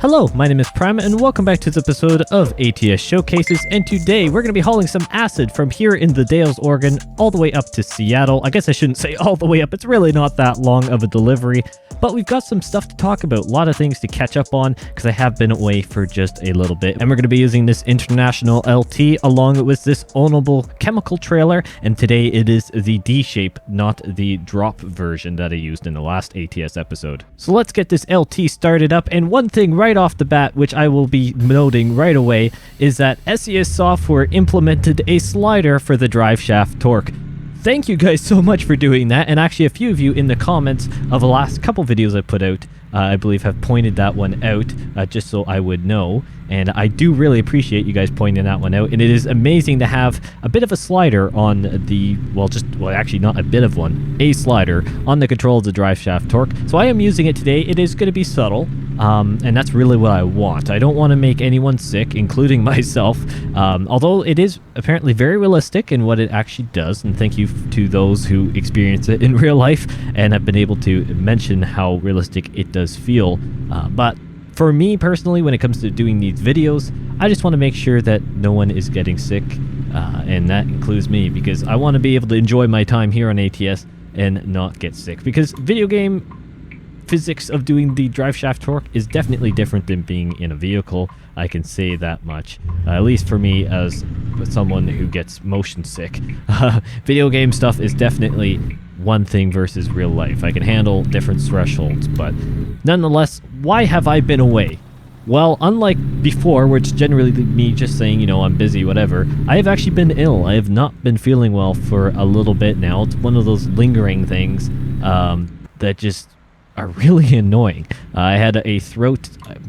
Hello, my name is Prime, and welcome back to this episode of ATS Showcases, and today we're going to be hauling some acid from here in the Dalles, Oregon, all the way up to Seattle. I guess I shouldn't say all the way up, it's really not that long of a delivery, but we've got some stuff to talk about, a lot of things to catch up on, because I have been away for just a little bit, and we're going to be using this International LT along with this ownable chemical trailer, and today it is the D-shape, not the drop version that I used in the last ATS episode. So let's get this LT started up, and one thing right off the bat, which I will be noting right away, is that SES Software implemented a slider for the drive shaft torque. Thank you guys so much for doing that, and actually a few of you in the comments of the last couple videos I put out, I believe have pointed that one out, just so I would know, and I do really appreciate you guys pointing that one out, and it is amazing to have a bit of a slider on the, well actually not a bit of one, a slider on the control of the drive shaft torque. So I am using it today. It is going to be subtle, and that's really what I want. I don't want to make anyone sick, including myself, although it is apparently very realistic in what it actually does, and thank you to those who experience it in real life and have been able to mention how realistic it does feel. But for me personally, when it comes to doing these videos, I just want to make sure that no one is getting sick, and that includes me, because I want to be able to enjoy my time here on ATS and not get sick, because video game physics of doing the drive shaft torque is definitely different than being in a vehicle. I can say that much, at least for me as someone who gets motion sick. Video game stuff is definitely one thing versus real life. I can handle different thresholds, but nonetheless, why have I been away? Well, unlike before, where it's generally me just saying, you know, I'm busy, whatever, I have actually been ill. I have not been feeling well for a little bit now. It's one of those lingering things that just are really annoying. I had a throat,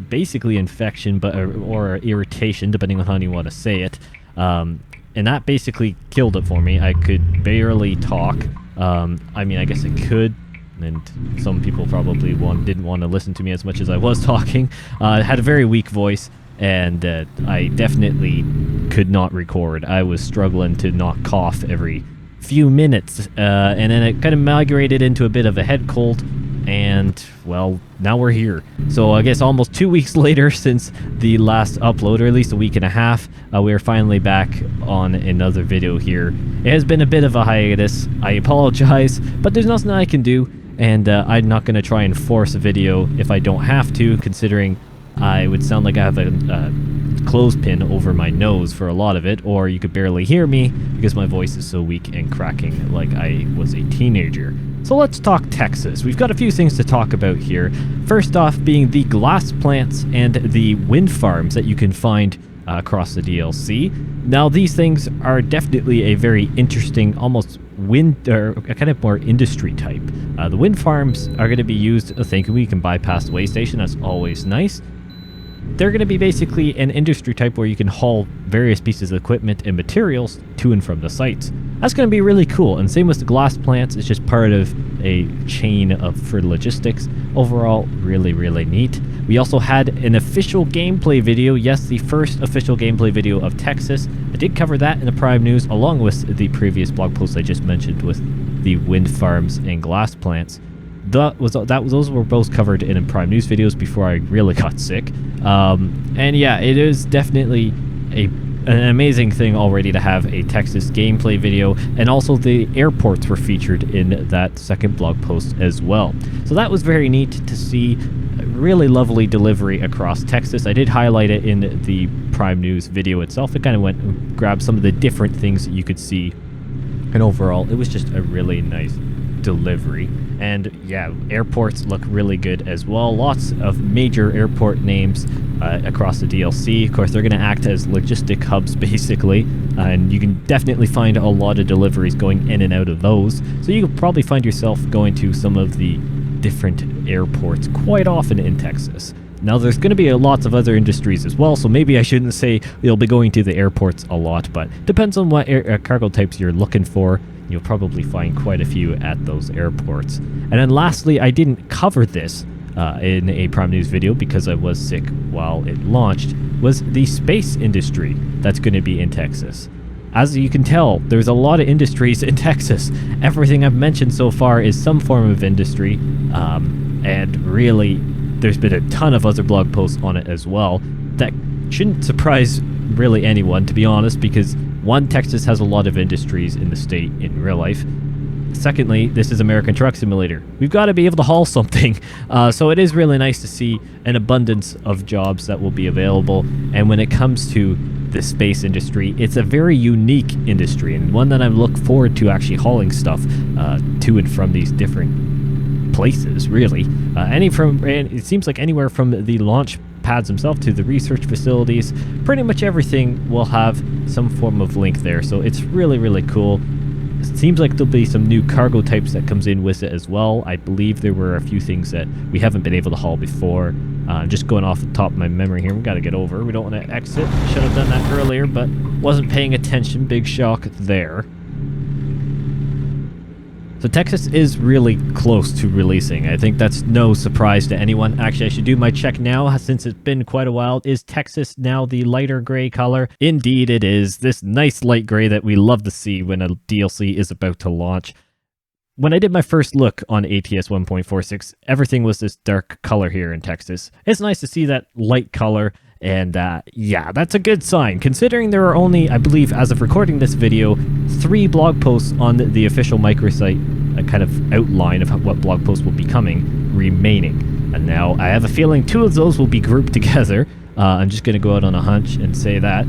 basically infection, but or irritation, depending on how you want to say it, and that basically killed it for me. I could barely talk. I mean, I guess I could, and some people probably didn't want to listen to me as much as I was talking. I had a very weak voice, and I definitely could not record. I was struggling to not cough every few minutes, and then it kind of migrated into a bit of a head cold, and well, now we're here. So I guess almost 2 weeks later since the last upload, or at least a week and a half, we are finally back on another video here. It has been a bit of a hiatus. I apologize, but there's nothing I can do, and I'm not going to try and force a video if I don't have to, considering I would sound like I have a clothespin over my nose for a lot of it, or you could barely hear me because my voice is so weak and cracking like I was a teenager. So let's talk Texas. We've got a few things to talk about here. First off being the glass plants and the wind farms that you can find across the DLC. Now these things are definitely a very interesting, almost wind, or a kind of more industry type. The wind farms are going to be used, thinking we can bypass the way station, that's always nice. They're going to be basically an industry type where you can haul various pieces of equipment and materials to and from the sites. That's going to be really cool, and same with the glass plants. It's just part of a chain for logistics. Overall, really, really neat. We also had an official gameplay video. Yes, the first official gameplay video of Texas. I did cover that in the Prime News, along with the previous blog post I just mentioned with the wind farms and glass plants. Those were both covered in Prime News videos before I really got sick. And yeah, it is definitely an amazing thing already to have a Texas gameplay video, and also the airports were featured in that second blog post as well. So that was very neat to see. A really lovely delivery across Texas. I did highlight it in the Prime News video itself. It kind of went and grabbed some of the different things that you could see, and overall it was just a really nice delivery. And yeah, airports look really good as well. Lots of major airport names across the DLC. Of course, they're going to act as logistic hubs basically, and you can definitely find a lot of deliveries going in and out of those. So you could probably find yourself going to some of the different airports quite often in Texas. Now there's going to be lots of other industries as well, so maybe I shouldn't say you'll be going to the airports a lot, but depends on what cargo types you're looking for. You'll probably find quite a few at those airports. And then lastly, I didn't cover this in a Prime News video because I was sick while it launched, was the space industry that's going to be in Texas. As you can tell, there's a lot of industries in Texas. Everything I've mentioned so far is some form of industry, and really there's been a ton of other blog posts on it as well. That shouldn't surprise really anyone, to be honest, because one, Texas has a lot of industries in the state in real life. Secondly, this is American Truck Simulator. We've got to be able to haul something. So it is really nice to see an abundance of jobs that will be available. And when it comes to the space industry, it's a very unique industry, and one that I look forward to actually hauling stuff to and from these different places, really. And it seems like anywhere from the launch pads themselves to the research facilities, pretty much everything will have some form of link there. So it's really, really cool. It seems like there'll be some new cargo types that comes in with it as well. I believe there were a few things that we haven't been able to haul before. Just going off the top of my memory here, we got to get over. We don't want to exit. Should have done that earlier, but wasn't paying attention. Big shock there. So Texas is really close to releasing. I think that's no surprise to anyone. Actually, I should do my check now since it's been quite a while. Is Texas now the lighter gray color? Indeed it is. This nice light gray that we love to see when a DLC is about to launch. When I did my first look on ATS 1.46, everything was this dark color here in Texas. It's nice to see that light color. And yeah, that's a good sign, considering there are only, I believe, as of recording this video, 3 blog posts on the official microsite, a kind of outline of what blog posts will be coming, remaining. And now I have a feeling 2 of those will be grouped together. I'm just going to go out on a hunch and say that,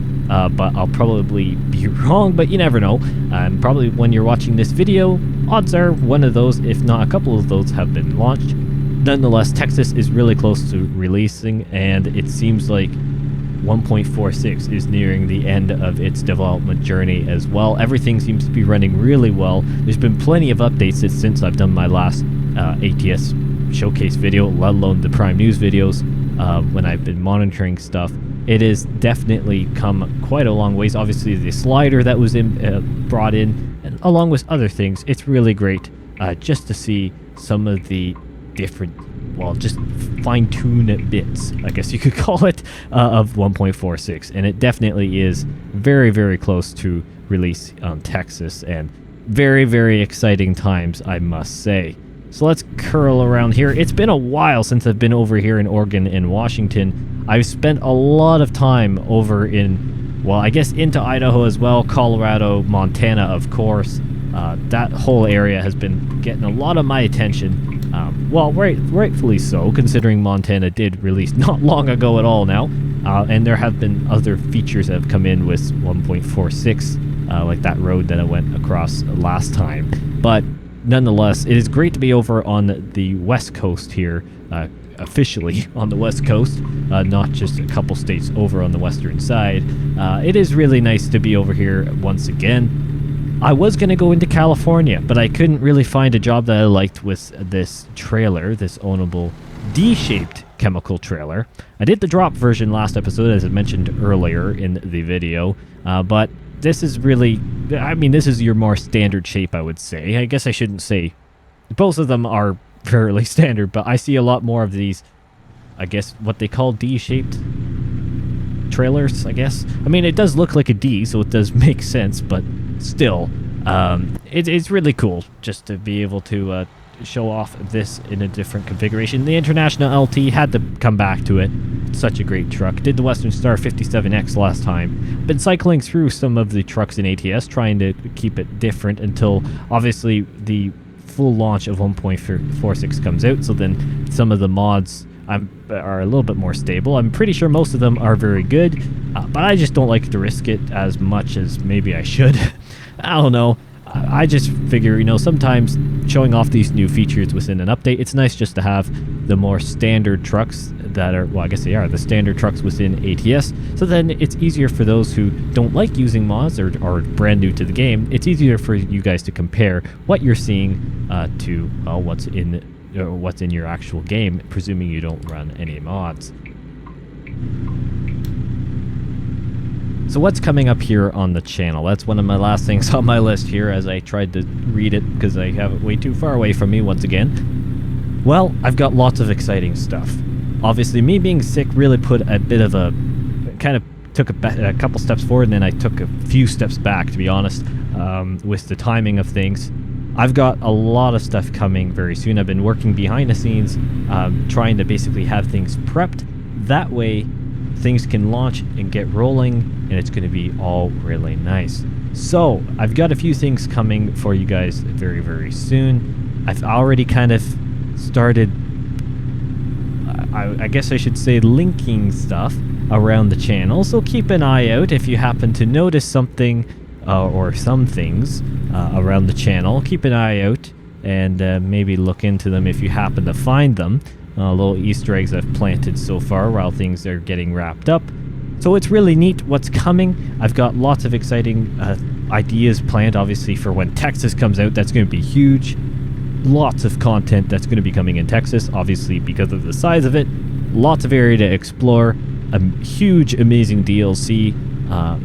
but I'll probably be wrong, but you never know. Probably when you're watching this video, odds are one of those, if not a couple of those, have been launched. Nonetheless, Texas is really close to releasing, and it seems like 1.46 is nearing the end of its development journey as well. Everything seems to be running really well. There's been plenty of updates since I've done my last ATS showcase video, let alone the Prime News videos when I've been monitoring stuff. It has definitely come quite a long ways. Obviously, the slider that was brought in, and along with other things, it's really great just to see some of the different, well, just fine-tuned bits, I guess you could call it, of 1.46, and it definitely is very, very close to release on Texas, and very, very exciting times, I must say. So let's curl around here. It's been a while since I've been over here in Oregon and Washington. I've spent a lot of time over in, well, I guess into Idaho as well, Colorado, Montana, of course. That whole area has been getting a lot of my attention. Well, rightfully so, considering Montana did release not long ago at all now. And there have been other features that have come in with 1.46, like that road that I went across last time. But nonetheless, it is great to be over on the West Coast here, officially on the West Coast, not just a couple states over on the western side. It is really nice to be over here once again. I was going to go into California, but I couldn't really find a job that I liked with this trailer, this ownable D-shaped chemical trailer. I did the drop version last episode, as I mentioned earlier in the video, but this is really, I mean, this is your more standard shape, I would say. I guess I shouldn't say, both of them are fairly standard, but I see a lot more of these, I guess, what they call D-shaped trailers, I guess. I mean, it does look like a D, so it does make sense, but still, it's really cool just to be able to show off this in a different configuration. The International LT had to come back to it. It's such a great truck. Did the Western Star 57X last time. Been cycling through some of the trucks in ATS, trying to keep it different until, obviously, the full launch of 1.46 comes out, so then some of the mods are a little bit more stable. I'm pretty sure most of them are very good, but I just don't like to risk it as much as maybe I should. I don't know. I just figure, you know, sometimes showing off these new features within an update, it's nice just to have the more standard trucks that are, well, I guess they are, the standard trucks within ATS, so then it's easier for those who don't like using mods or are brand new to the game. It's easier for you guys to compare what you're seeing to what's in your actual game, presuming you don't run any mods. So what's coming up here on the channel? That's one of my last things on my list here, as I tried to read it because I have it way too far away from me once again. Well, I've got lots of exciting stuff. Obviously, me being sick really put a bit of a, kind of took a couple steps forward, and then I took a few steps back, to be honest, with the timing of things. I've got a lot of stuff coming very soon. I've been working behind the scenes, trying to basically have things prepped. That way, things can launch and get rolling, and it's going to be all really nice. So, I've got a few things coming for you guys very, very soon. I've already kind of started, I guess I should say, linking stuff around the channel. So keep an eye out if you happen to notice something or some things around the channel. Keep an eye out and maybe look into them if you happen to find them. Little Easter eggs I've planted so far while things are getting wrapped up. So it's really neat what's coming. I've got lots of exciting ideas planned, obviously, for when Texas comes out. That's going to be huge. Lots of content that's going to be coming in Texas, obviously, because of the size of it. Lots of area to explore. A huge, amazing DLC.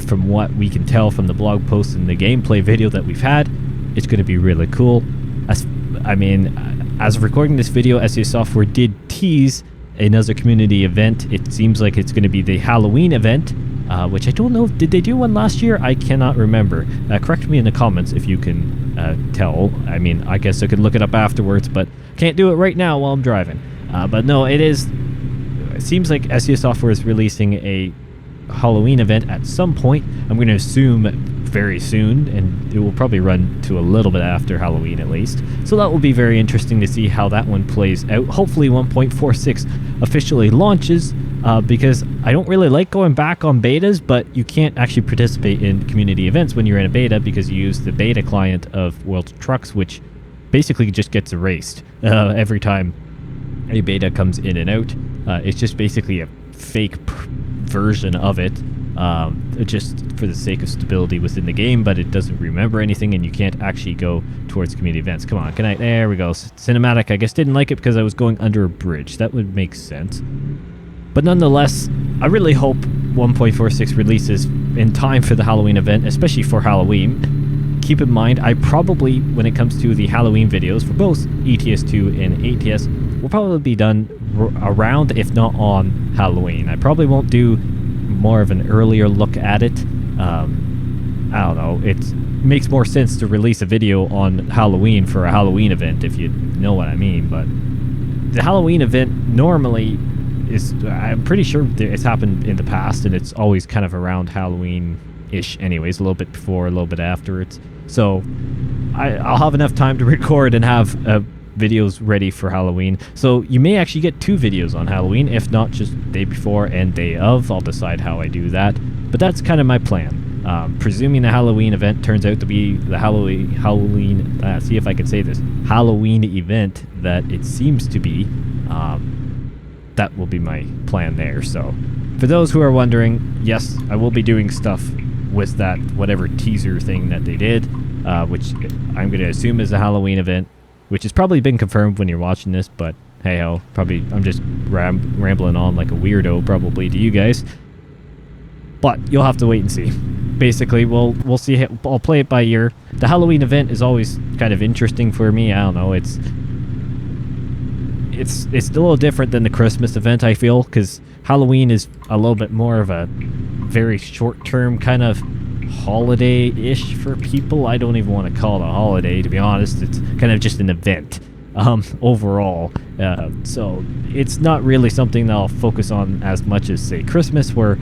From what we can tell from the blog posts and the gameplay video that we've had, it's going to be really cool. As of recording this video, SES Software did tease another community event. It seems like it's going to be the Halloween event, which I don't know, did they do one last year? I cannot remember. Correct me in the comments if you can tell. I mean, I guess I could look it up afterwards, but can't do it right now while I'm driving. But no, it seems like SES Software is releasing a Halloween event at some point. I'm going to assume very soon, and it will probably run to a little bit after Halloween at least. So that will be very interesting to see how that one plays out. Hopefully 1.46 officially launches, because I don't really like going back on betas, but you can't actually participate in community events when you're in a beta because you use the beta client of World of Trucks, which basically just gets erased every time a beta comes in and out. It's just basically a fake version of it, just for the sake of stability within the game, but it doesn't remember anything, and you can't actually go towards community events. Come on, there we go. Cinematic, I guess, didn't like it because I was going under a bridge. That would make sense. But nonetheless, I really hope 1.46 releases in time for the Halloween event, especially for Halloween. Keep in mind, I probably, when it comes to the Halloween videos for both ETS2 and ATS, will probably be done around, if not on, Halloween. I probably won't do more of an earlier look at it. I don't know. It makes more sense to release a video on Halloween for a Halloween event, if you know what I mean. But the Halloween event normally is, I'm pretty sure it's happened in the past, and it's always kind of around Halloween-ish anyways, a little bit before, a little bit afterwards. So I'll have enough time to record and have videos ready for Halloween. So you may actually get 2 videos on Halloween, if not just day before and day of. I'll decide how I do that. But that's kind of my plan. Presuming the Halloween event turns out to be the Halloween see if I can say this, Halloween event that it seems to be, that will be my plan there. So for those who are wondering, yes, I will be doing stuff with that whatever teaser thing that they did, which I'm going to assume is a Halloween event, which has probably been confirmed when you're watching this, but hey ho, probably I'm just rambling on like a weirdo probably to you guys. But you'll have to wait and see. Basically, we'll see. I'll play it by ear. The Halloween event is always kind of interesting for me. I don't know. It's a little different than the Christmas event, I feel, because Halloween is a little bit more of a very short-term kind of holiday-ish for people. I don't even want to call it a holiday, to be honest. It's kind of just an event overall. So it's not really something that I'll focus on as much as, say, Christmas, where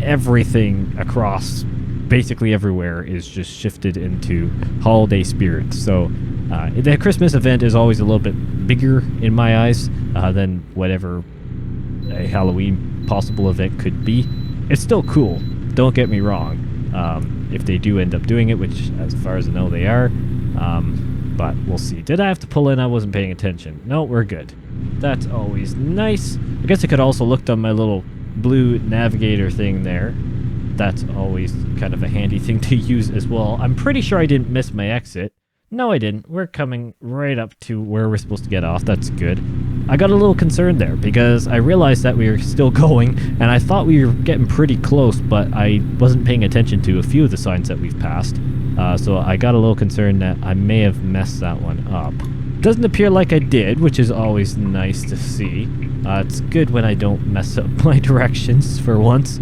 everything across basically everywhere is just shifted into holiday spirit. So the Christmas event is always a little bit bigger in my eyes than whatever a Halloween possible event could be. It's still cool, don't get me wrong. If they do end up doing it, which as far as I know they are, but we'll see. Did I have to pull in? I wasn't paying attention. No, we're good. That's always nice. I guess I could also look on my little blue navigator thing there. That's always kind of a handy thing to use as well. I'm pretty sure I didn't miss my exit. No, I didn't. We're coming right up to where we're supposed to get off. That's good. I got a little concerned there because I realized that we were still going, and I thought we were getting pretty close, but I wasn't paying attention to a few of the signs that we've passed. So I got a little concerned that I may have messed that one up. Doesn't appear like I did, which is always nice to see. It's good when I don't mess up my directions for once.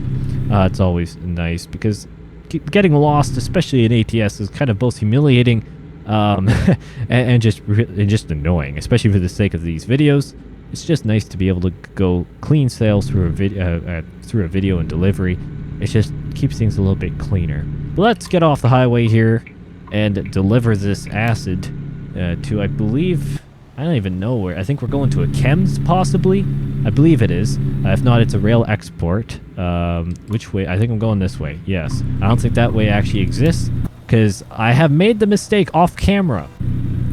It's always nice because getting lost, especially in ATS, is kind of both humiliating and just annoying, especially for the sake of these videos. It's just nice to be able to go clean sales through a video and delivery. It just keeps things a little bit cleaner. But let's get off the highway here and deliver this acid to, I believe, I don't even know where. I think we're going to a chems, possibly. I believe it is. If not, it's a rail export. Which way? I think I'm going this way. Yes. I don't think that way actually exists, because I have made the mistake off camera.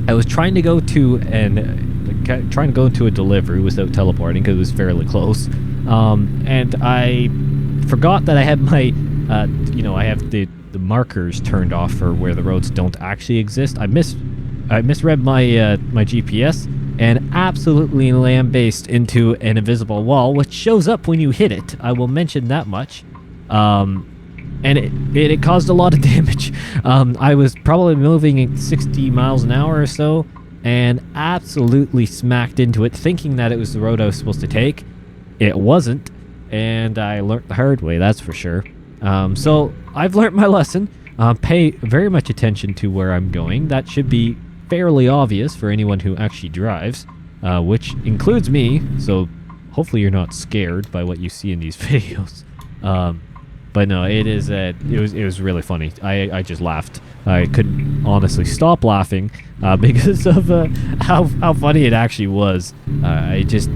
I was trying to go to a delivery without teleporting because it was fairly close, and I forgot that I had my, I have the markers turned off for where the roads don't actually exist. I misread my GPS and absolutely lambasted into an invisible wall, which shows up when you hit it. I will mention that much. And it caused a lot of damage. I was probably moving at 60 miles an hour or so, and absolutely smacked into it, thinking that it was the road I was supposed to take. It wasn't, and I learned the hard way, that's for sure. So I've learned my lesson. Pay very much attention to where I'm going. That should be fairly obvious for anyone who actually drives, which includes me, so hopefully you're not scared by what you see in these videos. But no, it was really funny. I just laughed. I couldn't honestly stop laughing because of how funny it actually was. I just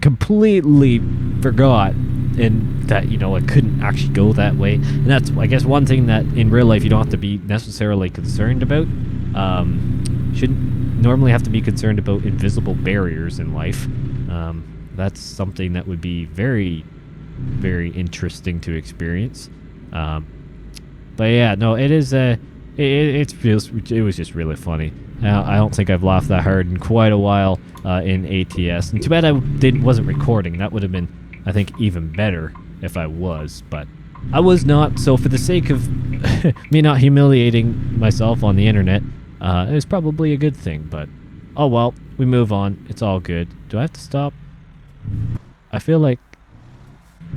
completely forgot that I couldn't actually go that way. And that's, I guess, one thing that in real life you don't have to be necessarily concerned about. Shouldn't normally have to be concerned about invisible barriers in life. That's something that would be very, very interesting to experience. But yeah, no, it is it was just really funny. I don't think I've laughed that hard in quite a while in ATS, and too bad I wasn't recording. That would have been, I think, even better if I was, but I was not. So for the sake of me not humiliating myself on the internet, it was probably a good thing. But oh well, we move on. It's all good. Do I have to stop? I feel like,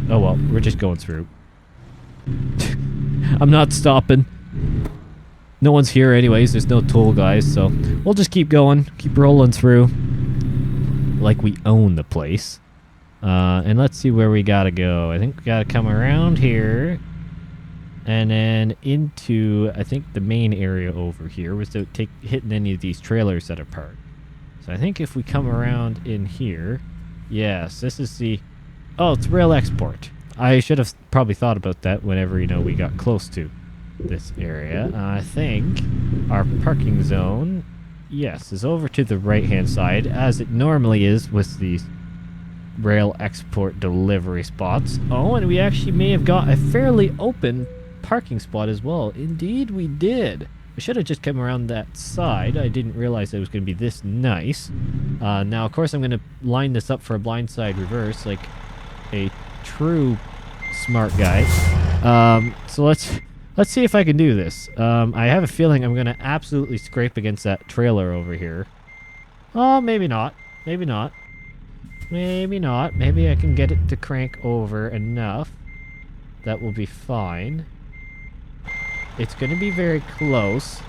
oh well, we're just going through. I'm not stopping. No one's here anyways. There's no toll guys, so we'll just keep going, keep rolling through like we own the place. And let's see where we gotta go. I think we gotta come around here and then into, I think, the main area over here without hitting any of these trailers that are parked. So I think if we come around in here, yes, this is the, oh, it's rail export. I should have probably thought about that whenever, we got close to this area. I think our parking zone, yes, is over to the right-hand side, as it normally is with these rail export delivery spots. Oh, and we actually may have got a fairly open parking spot as well. Indeed, we did. I should have just come around that side. I didn't realize it was going to be this nice. Now, of course, I'm going to line this up for a blindside reverse, like a true smart guy. So let's see if I can do this. I have a feeling I'm gonna absolutely scrape against that trailer over here. Oh, maybe not. Maybe not. Maybe not. Maybe I can get it to crank over enough. That will be fine. It's gonna be very close.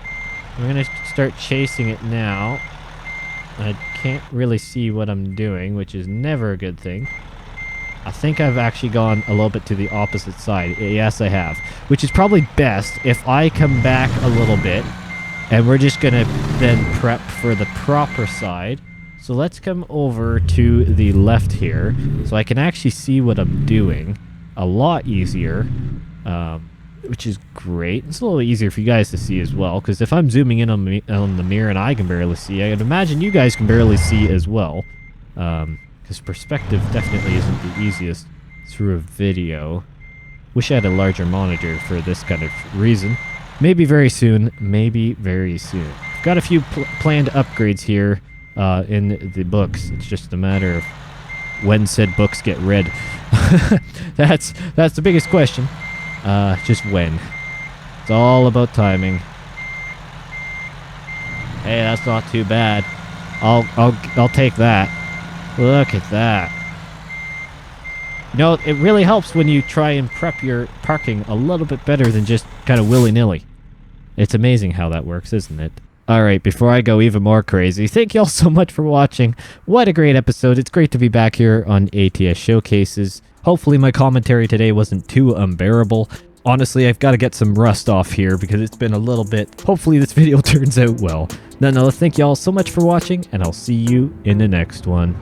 I'm gonna start chasing it now. I can't really see what I'm doing, which is never a good thing. I think I've actually gone a little bit to the opposite side. Yes, I have. Which is probably best if I come back a little bit. And we're just going to then prep for the proper side. So let's come over to the left here. So I can actually see what I'm doing a lot easier. Which is great. It's a little easier for you guys to see as well. Because if I'm zooming in on the mirror and I can barely see, I'd imagine you guys can barely see as well. Because perspective definitely isn't the easiest through a video. Wish I had a larger monitor for this kind of reason. Maybe very soon. Maybe very soon. Got a few planned upgrades here in the books. It's just a matter of when said books get read. That's the biggest question. Just when. It's all about timing. Hey, that's not too bad. I'll take that. Look at that. It really helps when you try and prep your parking a little bit better than just kind of willy-nilly. It's amazing how that works, isn't it? Alright, before I go even more crazy, thank you all so much for watching. What a great episode. It's great to be back here on ATS Showcases. Hopefully my commentary today wasn't too unbearable. Honestly, I've got to get some rust off here because it's been a little bit. Hopefully this video turns out well. Nonetheless, thank you all so much for watching, and I'll see you in the next one.